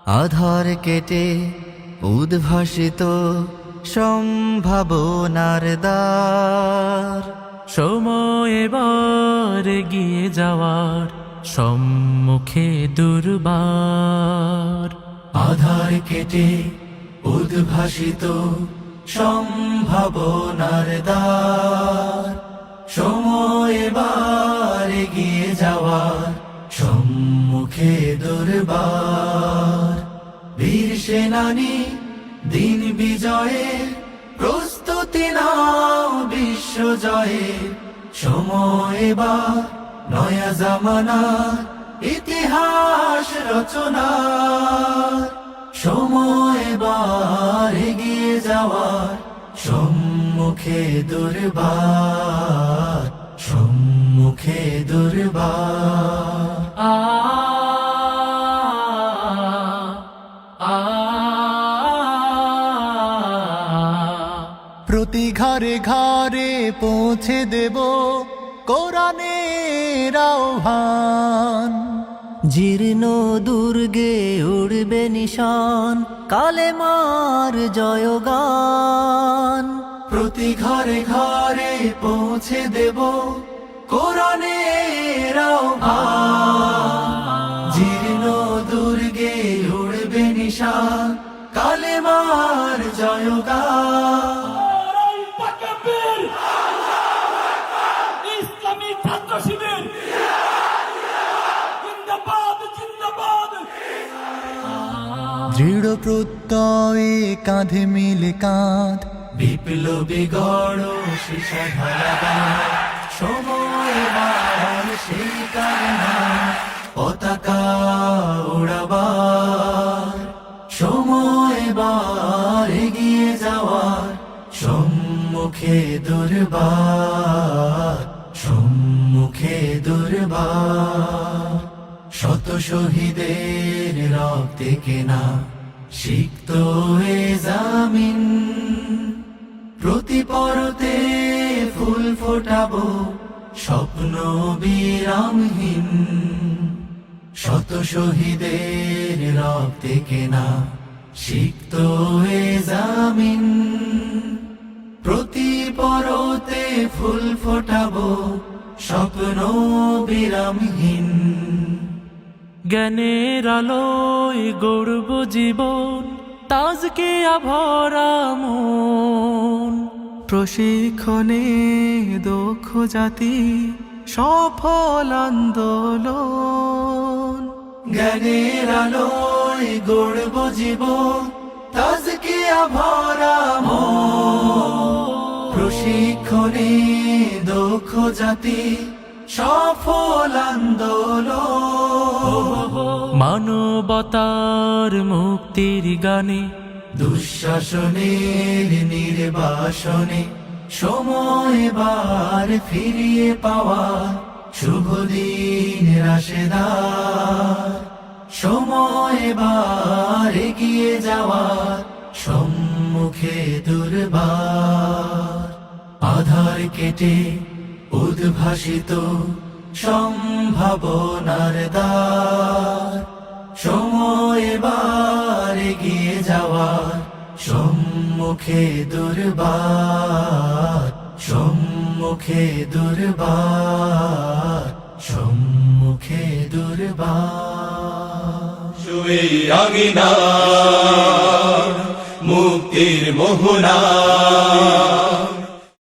আধার কেটে উদ্ভাসিত সম্ভাবনার দ্বার। সময় এবার এগিয়ে যাওয়ার সম্মুখে দুর্বার। আধার কেটে উদ্ভাসিত সম্ভাবনার দ্বার। সময় এবার এগিয়ে যাওয়ার সম্মুখে দুর্বার। বীর সেনানী দিন বিজয়ের প্রস্তুতি নাও, বিশ্ব জয়ের সময় এবার। নয়া জামানার ইতিহাস রচনার সময় এবার এগিয়ে যাওয়ার সম্মুখে দুর্বার। সম্মুখে দুর্বার। প্রতি ঘরে ঘরে পৌঁছে দেব কোরআনের আহ্বান। জীর্ণ দুর্গে উড়বে নিশান, কালেমার জয়গান। প্রতি ঘরে ঘরে পৌঁছে দেব কোরআনের আহ্বান। জীর্ণ দুর্গে উড়বে নিশান, কালেমার জয়গান। ইসলামী ছাত্র শিবির জিন্দাবাদ, জিন্দাবাদ। দৃঢ় প্রত্যয়ে কাঁধে মিলে কাঁধ, বিপ্লবী গড় শিশা ঢালা। সময় এবার সেই কারণা পতাকা উড়াবার। সময় এবার এগিয়ে যাওয়ার সম্মুখে দুর্বার। সম্মুখে দুর্বার। শত শহীদের রক্তে কেনা সিক্ত এ জামিন। প্রতি পরতে ফুল ফোটাবো স্বপ্ন বিরামহীন। শত শহীদের রক্তে কেনা সিক্ত এ জামিন। প্রতি পরতে ফুল ফোটাবো স্বপ্ন বিরামহীন। জ্ঞানের আলোয় গড়ব জীবন, তাজকে আভরা মন। প্রশিক্ষণে দক্ষ জাতি, সফল আন্দোলন। জ্ঞানের আলোয় গড়ব জীবন, তাজকে আভরা মন। প্রশিক্ষণে দক্ষ জাতি, সফল আন্দোলন। মানবতার মুক্তির গানে, দুঃশাসনের নির্বাসনে সময় এবার ফিরিয়ে পাওয়া শুভ দিন রাশেদার। সময় এবার এগিয়ে যাওয়ার সম্মুখে দুর্বার। আধার কেটে উদ্ভাসিত সম্ভাবনার দ্বার। সময় এবার এগিয়ে যাওয়ার সম্মুখে দুর্বার। সম্মুখে দুর্বার। সম্মুখে দুর্বার। শুয়ে আগিনা মুক্তির মোহনা